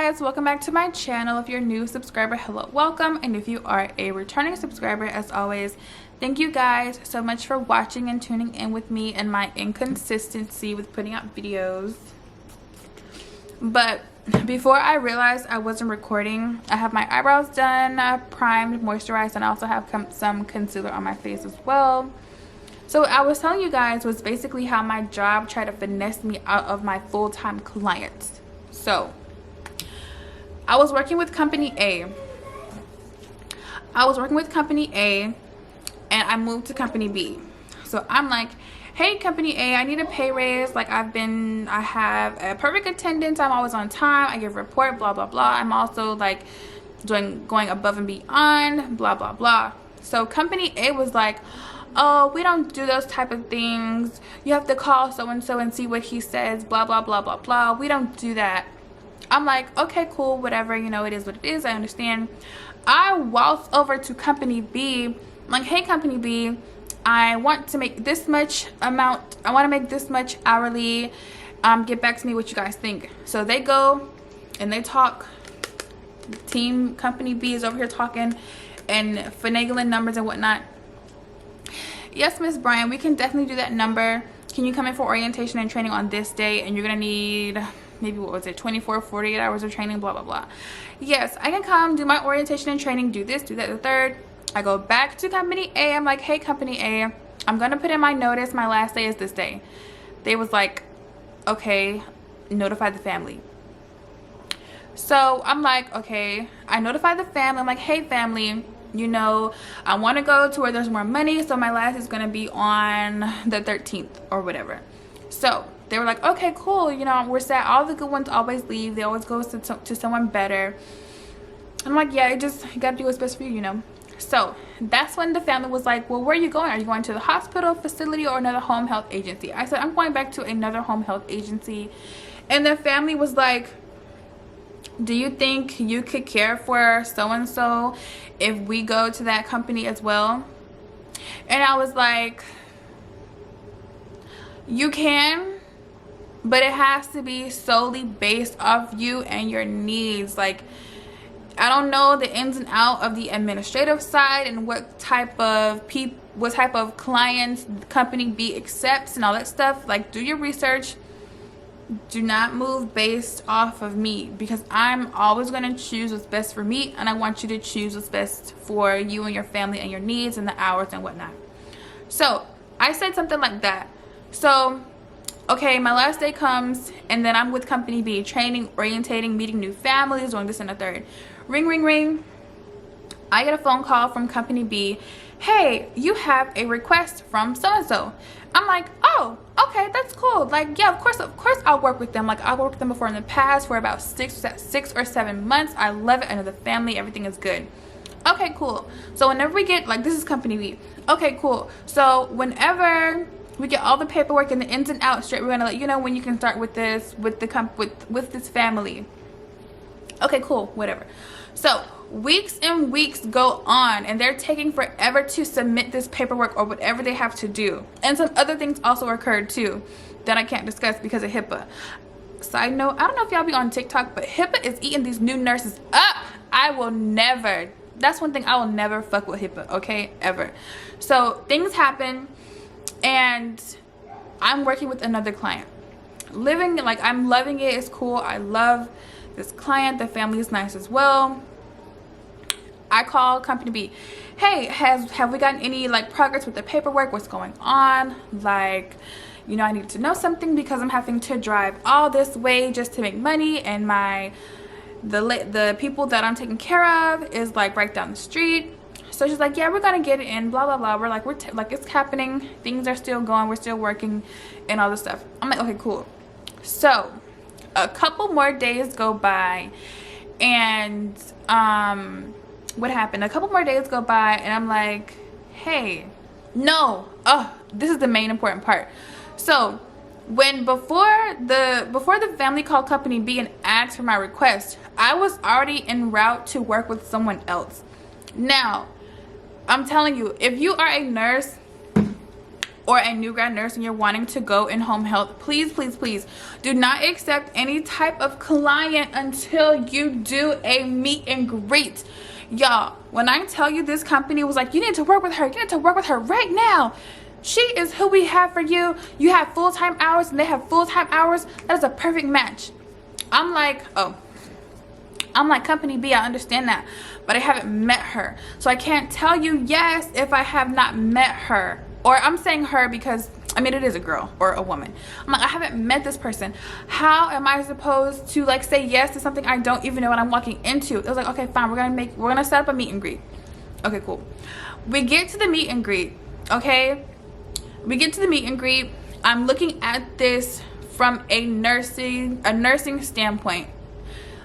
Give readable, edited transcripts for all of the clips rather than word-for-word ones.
guys, welcome back to my channel. If you're a new subscriber, hello, welcome, and if you are a returning subscriber, as always, thank you guys so much for watching and tuning in with me and my inconsistency with putting out videos. But before I realized I wasn't recording, I have my eyebrows done, primed, moisturized, and I also have some concealer on my face as well. So I was telling you guys was basically how my job tried to finesse me out of my full-time clients. So I was working with company A. And I moved to company B. So I'm like, hey, company A, I need a pay raise. Like I have a perfect attendance. I'm always on time. I give a report, blah, blah, blah. I'm also like going above and beyond, blah, blah, blah. So company A was like, oh, we don't do those type of things. You have to call so-and-so and see what he says, blah, blah, blah, blah, blah. We don't do that. I'm like, okay, cool, whatever, you know, it is what it is, I understand. I waltz over to company B. I'm like, hey, company B, I want to make this much amount, I want to make this much hourly. Get back to me what you guys think. So they go and they talk. Team company B is over here talking and finagling numbers and whatnot. Yes, Miss Bryan, we can definitely do that number. Can you come in for orientation and training on this day? And you're gonna need maybe, what was it, 24, 48 hours of training, blah, blah, blah. Yes, I can come do my orientation and training, do this, do that, the third. I go back to company A. I'm like, hey, company A, I'm gonna put in my notice. My last day is this day. They was like, okay, notify the family. So I'm like, okay, I notify the family. I'm like, hey, family, you know, I want to go to where there's more money, so my last is going to be on the 13th or whatever. So they were like, okay, cool, you know, we're sad. All the good ones always leave. They always go to someone better. I'm like, yeah, you got to do what's best for you, you know. So that's when the family was like, well, where are you going? Are you going to the hospital, facility, or another home health agency? I said, I'm going back to another home health agency. And the family was like, do you think you could care for so-and-so if we go to that company as well? And I was like, you can, but it has to be solely based off you and your needs. Like, I don't know the ins and out of the administrative side and what type of clients company B accepts and all that stuff. Like, do your research. Do not move based off of me, because I'm always going to choose what's best for me, and I want you to choose what's best for you and your family and your needs and the hours and whatnot. So I said something like that. So okay, my last day comes, and then I'm with company B, training, orientating, meeting new families, doing this and the third. Ring, ring, ring. I get a phone call from company B. Hey, you have a request from so-and-so. I'm like, oh, okay, that's cool. Like, yeah, of course I'll work with them. Like, I've worked with them before in the past for about 6 or 7 months. I love it. I know the family, everything is good. Okay, cool. So whenever we get, like, this is company B. Okay, cool. So whenever we get all the paperwork and the ins and outs straight, we're gonna let you know when you can start with this, with this family. Okay, cool, whatever. So weeks and weeks go on, and they're taking forever to submit this paperwork or whatever they have to do. And some other things also occurred too that I can't discuss because of HIPAA. Side note, I don't know if y'all be on TikTok, but HIPAA is eating these new nurses up. I will never, that's one thing I will never fuck with HIPAA, okay, ever. So things happen, and I'm working with another client. I'm loving it. It's cool. I love this client. The family is nice as well. I call company B. Hey, have we gotten any like progress with the paperwork? What's going on? Like, you know, I need to know something because I'm having to drive all this way just to make money, and the people that I'm taking care of is like right down the street. So she's like, yeah, we're gonna get it in, blah, blah, blah. We're like, like, it's happening. Things are still going. We're still working and all this stuff. I'm like, okay, cool. So a couple more days go by, and what happened? A couple more days go by, and I'm like, hey, no. Oh, this is the main important part. So before the family called company B and asked for my request, I was already en route to work with someone else. Now, I'm telling you, if you are a nurse or a new grad nurse and you're wanting to go in home health, please, please, please do not accept any type of client until you do a meet and greet. Y'all, when I tell you this company was like, you need to work with her, you need to work with her right now, she is who we have for you. You have full-time hours and they have full-time hours. That is a perfect match. I'm like, oh, I'm like, company B, I understand that, but I haven't met her, so I can't tell you yes if I have not met her. Or I'm saying her because I mean it is a girl or a woman. I'm like, I haven't met this person. How am I supposed to like say yes to something I don't even know what I'm walking into? It was like, okay, fine, we're gonna set up a meet and greet. Okay, cool. We get to the meet and greet. Okay, we get to the meet and greet. I'm looking at this from a nursing standpoint.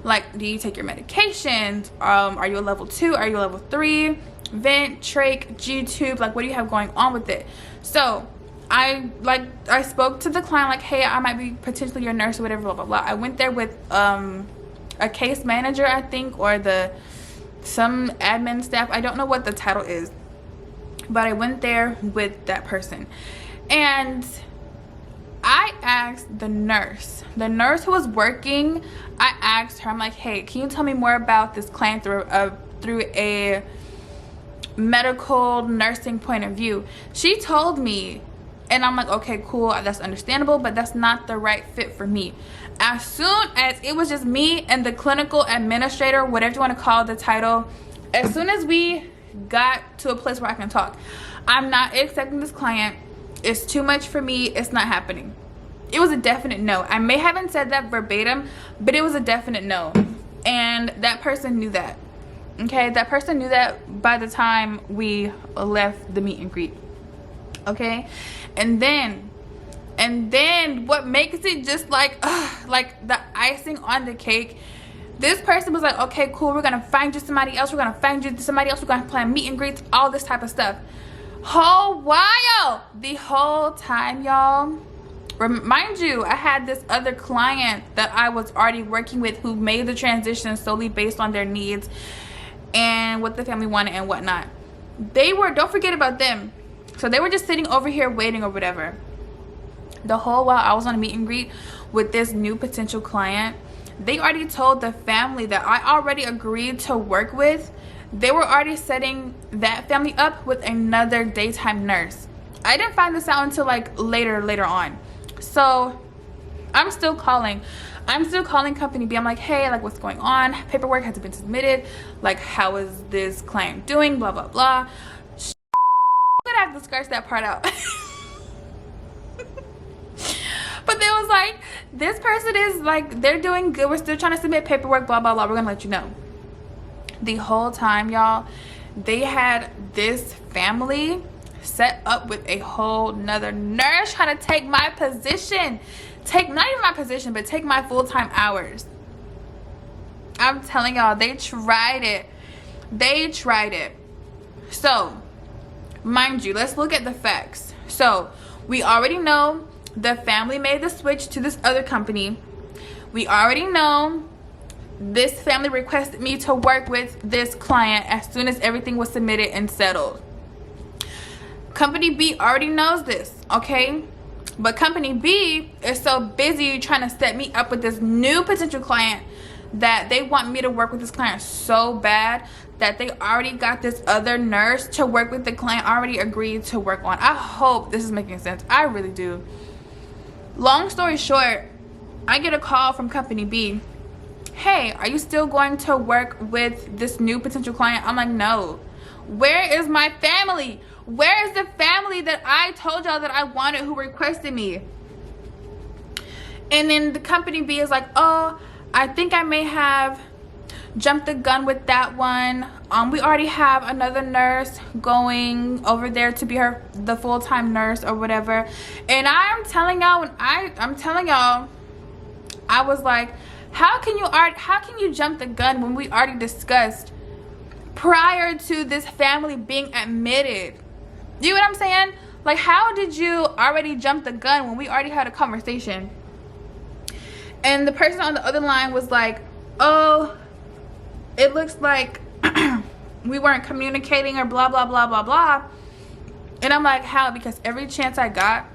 Like, do you take your medications? Are you a level 2? Are you a level 3? Vent, trach, G-tube, like what do you have going on with it? So I spoke to the client like, hey, I might be potentially your nurse or whatever, blah blah blah. I went there with a case manager, I think, or some admin staff. I don't know what the title is, but I went there with that person and I asked the nurse who was working, I asked her, I'm like, hey, can you tell me more about this client through a medical nursing point of view? She told me, and I'm like, okay, cool, that's understandable, but that's not the right fit for me. As soon as it was just me and the clinical administrator, whatever you want to call the title, as soon as we got to a place where I can talk, I'm not accepting this client. It's too much for me. It's not happening. It was a definite no. I may haven't said that verbatim, but it was a definite no. And that person knew that. Okay, that person knew that by the time we left the meet and greet. Okay, and then what makes it just like the icing on the cake, this person was like, okay, cool, we're gonna find you somebody else, we're gonna plan meet and greets, all this type of stuff. Whole while, the whole time, y'all, mind you, I had this other client that I was already working with who made the transition solely based on their needs and what the family wanted and whatnot. Don't forget about them. So they were just sitting over here waiting or whatever. The whole while I was on a meet and greet with this new potential client, they already told the family that I already agreed to work with. They were already setting that family up with another daytime nurse. I didn't find this out until like later on. So I'm still calling company B. I'm like, hey, like what's going on? Paperwork hasn't been submitted. Like, how is this client doing? Blah blah blah. I'm gonna have to scratch that part out. But they was like, this person is like, they're doing good, we're still trying to submit paperwork, blah blah blah, we're gonna let you know. The whole time, y'all, they had this family set up with a whole nother nurse trying to take my position, not even my position, but take my full-time hours. I'm telling y'all, they tried it. So mind you, let's look at the facts. So we already know the family made the switch to this other company. We already know this family requested me to work with this client as soon as everything was submitted and settled. Company B already knows this, okay? But company B is so busy trying to set me up with this new potential client that they want me to work with this client so bad that they already got this other nurse to work with the client already agreed to work on. I hope this is making sense. I really do. Long story short, I get a call from company B. Hey, are you still going to work with this new potential client? I'm like, no. Where is my family? Where is the family that I told y'all that I wanted who requested me? And then the company B is like, oh, I think I may have jumped the gun with that one. We already have another nurse going over there to be the full-time nurse or whatever. And I'm telling y'all, I was like, how can you jump the gun when we already discussed prior to this family being admitted? You know what I'm saying? Like, how did you already jump the gun when we already had a conversation? And the person on the other line was like, oh, it looks like we weren't communicating or blah blah blah blah blah. And I'm like, how? Because every chance I got,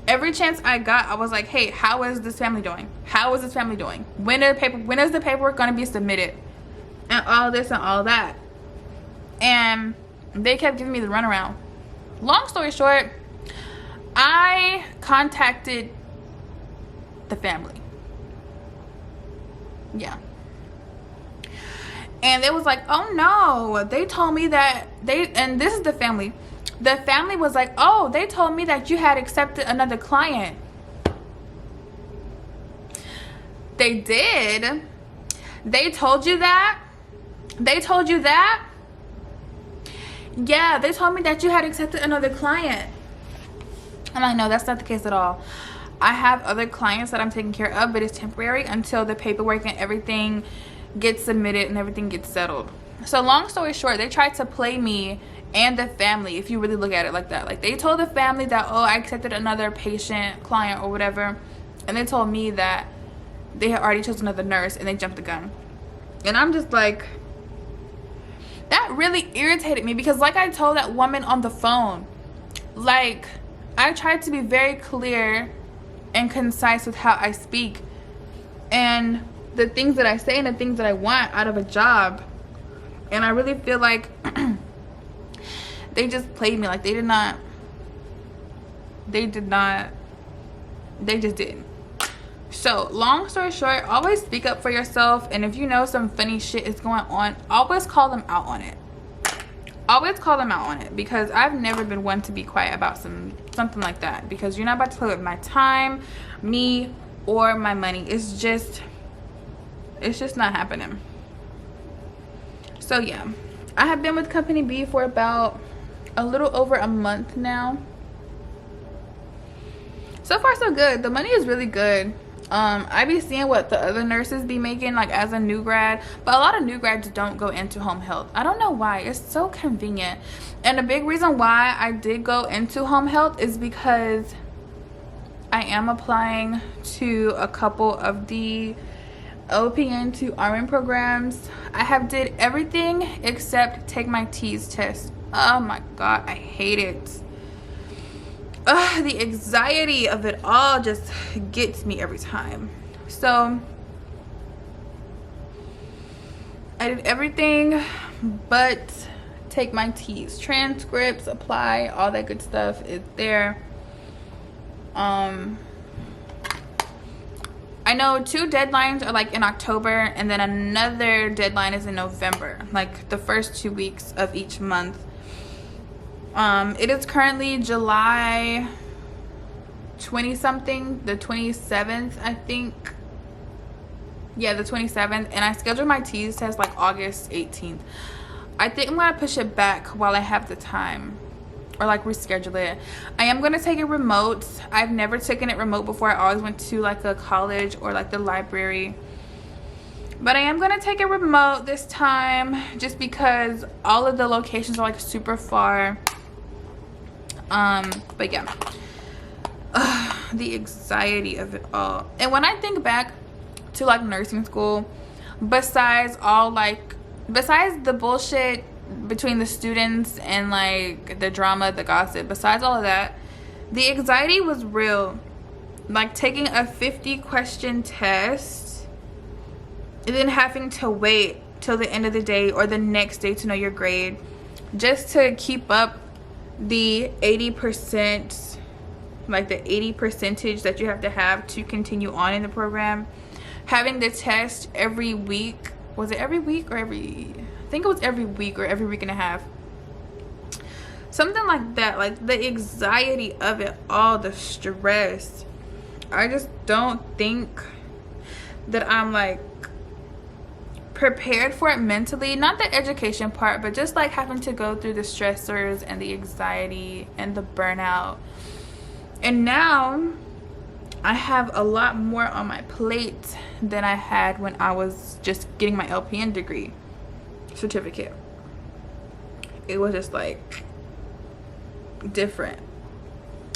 I was like, hey, how is this family doing? How is this family doing? When is the paperwork going to be submitted? And all this and all that. And they kept giving me the runaround. Long story short, I contacted the family. Yeah. And it was like, oh no, they told me that and this is the family. The family was like, oh, they told me that you had accepted another client. They did? They told you that? They told you that? Yeah, they told me that you had accepted another client. I'm like, no, that's not the case at all. I have other clients that I'm taking care of, but it's temporary until the paperwork and everything gets submitted and everything gets settled. So long story short, they tried to play me and the family, if you really look at it like that. Like, they told the family that, oh, I accepted another patient, client, or whatever, and they told me that they had already chosen another nurse and they jumped the gun. And I'm just like, that really irritated me, because like I told that woman on the phone, like, I tried to be very clear and concise with how I speak and the things that I say and the things that I want out of a job. And I really feel like they just played me. Like, they just didn't. So long story short, always speak up for yourself. And if you know some funny shit is going on, always call them out on it. Always call them out on it, because I've never been one to be quiet about something like that, because you're not about to play with my time, me, or my money. It's just not happening. So yeah, I have been with Company B for about a little over a month now. So far so good. The money is really good. I be seeing what the other nurses be making, like, as a new grad, but a lot of new grads don't go into home health. I don't know why. It's so convenient. And the big reason why I did go into home health is because I am applying to a couple of the LPN to RN programs. I have did everything except take my T's test. Oh my god, I hate it. Ugh, the anxiety of it all just gets me every time. So I did everything but take my T's. Transcripts, apply, all that good stuff is there. I know 2 deadlines are like in October, and then another deadline is in November, like the first 2 weeks of each month. It is currently July 20 something, the 27th, I think. Yeah, the 27th, and I scheduled my T's test like August 18th. I think I'm gonna push it back while I have the time, or like reschedule it. I am gonna take it remote. I've never taken it remote before. I always went to like a college or like the library, but I am gonna take it remote this time, just because all of the locations are like super far. But yeah, the anxiety of it all. And when I think back to like nursing school, besides the bullshit between the students and like the drama, the gossip, besides all of that, the anxiety was real. Like taking a 50-question test and then having to wait till the end of the day or the next day to know your grade, just to keep up the 80%, like the 80 percentage that you have to have to continue on in the program. Having the test every week. Was it every week or I think it was every week or every week and a half, something like that. Like the anxiety of it all, the stress. I just don't think that I'm like prepared for it mentally. Not the education part, but just like having to go through the stressors and the anxiety and the burnout. And now I have a lot more on my plate than I had when I was just getting my LPN degree certificate. It was just like different.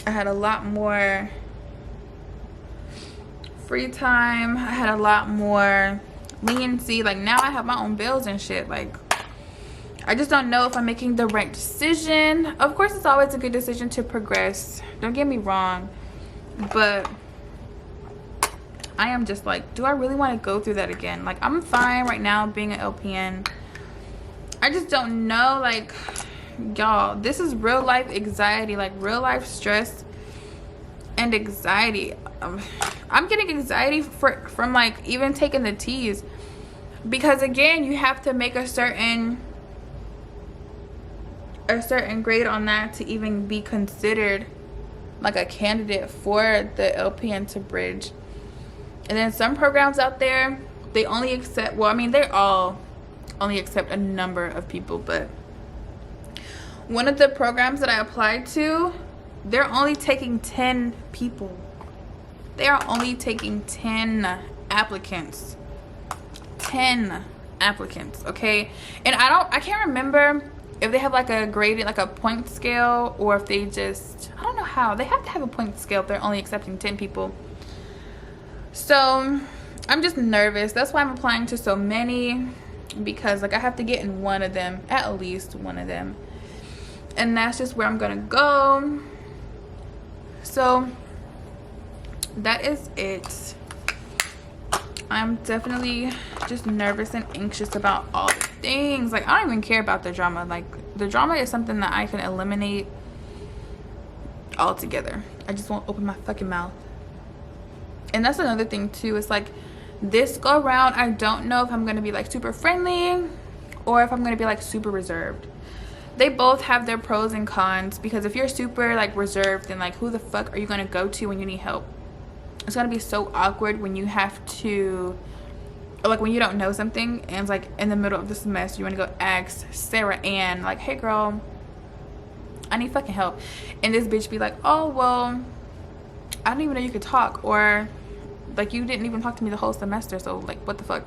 I had a lot more free time. I had a lot more leniency. Like now I have my own bills and shit. Like I just don't know if I'm making the right decision. Of course, it's always a good decision to progress, don't get me wrong, but I am just like, do I really want to go through that again? Like, I'm fine right now being an LPN. I just don't know, like, y'all, this is real life anxiety, like real life stress and anxiety. I'm getting anxiety from like even taking the T's, because again, you have to make a certain grade on that to even be considered like a candidate for the LPN to bridge. And then some programs out there, they only accept, well, I mean, they all only accept a number of people, but one of the programs that I applied to, they're only taking 10 people. They are only taking 10 applicants. 10 applicants, okay? And I can't remember if they have like a graded, like a point scale, or if they just, I don't know how. They have to have a point scale if they're only accepting 10 people. So I'm just nervous. That's why I'm applying to so many, because like I have to get in one of them, at least one of them. And that's just where I'm gonna go. So that is it. I'm definitely just nervous and anxious about all the things. Like, I don't even care about the drama. Like, the drama is something that I can eliminate altogether. I just won't open my fucking mouth. And that's another thing too. It's like, this go around, I don't know if I'm gonna be like super friendly or if I'm gonna be like super reserved. They both have their pros and cons, because if you're super like reserved, then like who the fuck are you gonna go to when you need help? It's gonna be so awkward when you have to, like when you don't know something and it's like in the middle of the semester, you want to go ask Sarah Ann, like, hey girl, I need fucking help, and this bitch be like, oh well, I didn't even know you could talk, or like you didn't even talk to me the whole semester, so like what the fuck.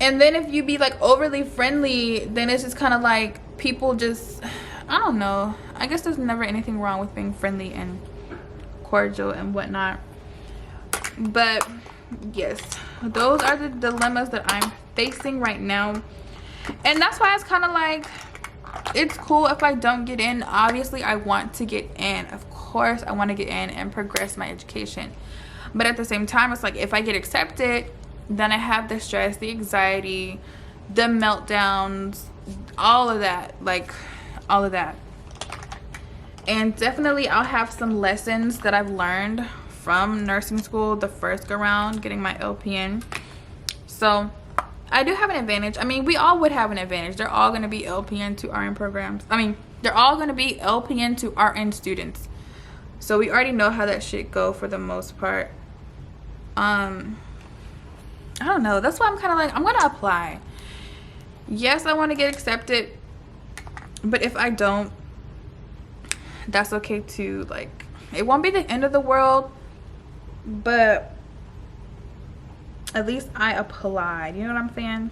And then if you be like overly friendly, then it's just kind of like people just, I don't know, I guess there's never anything wrong with being friendly and cordial and whatnot. But yes, those are the dilemmas that I'm facing right now. And that's why it's kind of like, it's cool if I don't get in. Obviously I want to get in, of course I want to get in and progress my education, but at the same time it's like, if I get accepted, then I have the stress, the anxiety, the meltdowns, all of that, like all of that. And definitely I'll have some lessons that I've learned from nursing school the first go around getting my LPN. So I do have an advantage. I mean, we all would have an advantage. They're all going to be LPN to RN programs. I mean, they're all going to be LPN to RN students. So we already know how that shit go for the most part. I don't know. That's why I'm kind of like, I'm going to apply. Yes, I want to get accepted. But if I don't, that's okay too. Like, it won't be the end of the world. But at least I applied. You know what I'm saying?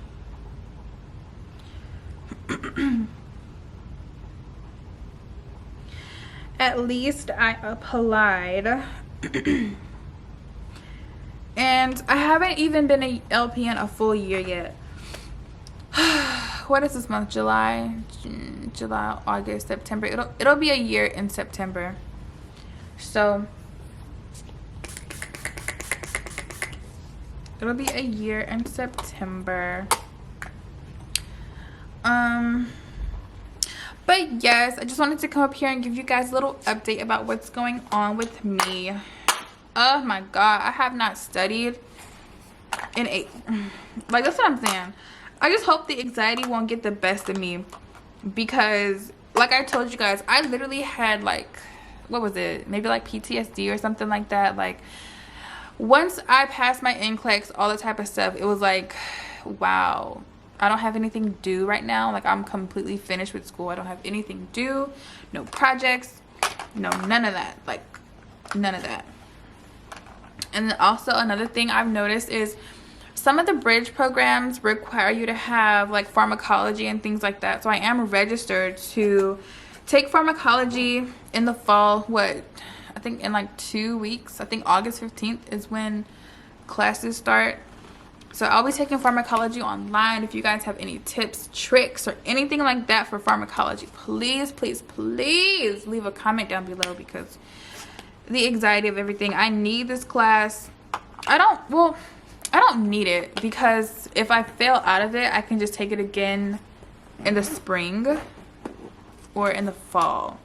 At least I applied. And I haven't even been a LPN a full year yet. What is this month? July, August, September. It'll be a year in September. So it'll be a year in September. But yes, I just wanted to come up here and give you guys a little update about what's going on with me. Oh my god, I have not studied in like, that's what I'm saying. I just hope the anxiety won't get the best of me, because like I told you guys, I literally had like, what was it, maybe like PTSD or something like that. Like, once I passed my NCLEX, all the type of stuff, it was like, wow, I don't have anything due right now. Like, I'm completely finished with school. I don't have anything due, no projects, no, none of that, like none of that. And then also another thing I've noticed is some of the bridge programs require you to have like pharmacology and things like that. So I am registered to take pharmacology in the fall. What, I think in like 2 weeks, I think August 15th is when classes start. So I'll be taking pharmacology online. If you guys have any tips, tricks, or anything like that for pharmacology, please, please, please leave a comment down below, because the anxiety of everything, I need this class. I don't need it, because if I fail out of it, I can just take it again in the spring or in the fall.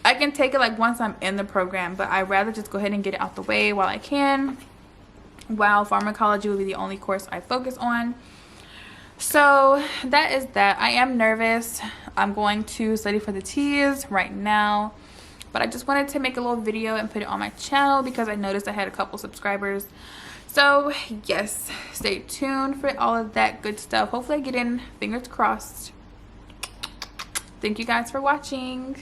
I can take it like once I'm in the program, but I'd rather just go ahead and get it out the way while I can, while pharmacology will be the only course I focus on. So that is that. I am nervous. I'm going to study for the T's right now, but I just wanted to make a little video and put it on my channel because I noticed I had a couple subscribers. So yes, stay tuned for all of that good stuff. Hopefully I get in, fingers crossed. Thank you guys for watching.